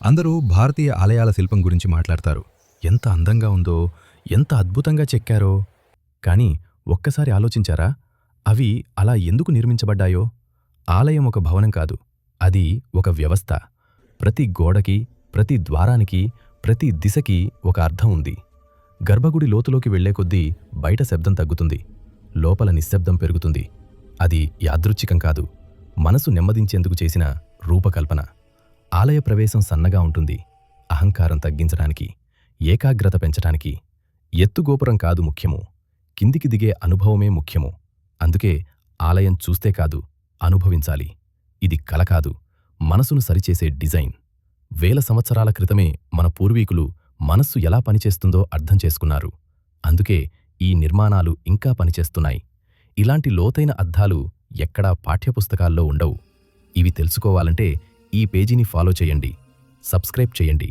అందరూ భారతీయ ఆలయాల శిల్పం గురించి మాట్లాడతారు. ఎంత అందంగా ఉందో, ఎంత అద్భుతంగా చెక్కారో. కానీ ఒక్కసారి ఆలోచించారా? అవి అలా ఎందుకు నిర్మించబడ్డాయో? ఆలయం ఒక భవనం కాదు. అది ఒక వ్యవస్థ. ప్రతి గోడకి, ప్రతి ద్వారానికి, ప్రతి దిశకి ఒక అర్థం ఉంది. గర్భగుడి లోతులోకి వెళ్లే కొద్దీ బయట శబ్దం తగ్గుతుంది. లోపల నిశ్శబ్దం పెరుగుతుంది. అది యాదృచ్ఛికం కాదు. మనసు నెమ్మదించేందుకు చేసిన రూపకల్పన. ఆలయ ప్రవేశం సన్నగా ఉంటుంది. అహంకారం తగ్గించడానికి, ఏకాగ్రత పెంచటానికి. ఎత్తుగోపురం కాదు ముఖ్యము, కిందికి దిగే అనుభవమే ముఖ్యము. అందుకే ఆలయం చూస్తే కాదు, అనుభవించాలి. ఇది కల కాదు, మనసును సరిచేసే డిజైన్. వేల సంవత్సరాల క్రితమే మన పూర్వీకులు మనస్సు ఎలా పనిచేస్తుందో అర్థం చేసుకున్నారు. అందుకే ఈ నిర్మాణాలు ఇంకా పనిచేస్తున్నాయి. ఇలాంటి లోతైన అర్థాలు ఎక్కడా పాఠ్యపుస్తకాల్లో ఉండవు. ఇవి తెలుసుకోవాలంటే ఈ పేజీని ఫాలో చేయండి, సబ్స్క్రైబ్ చేయండి.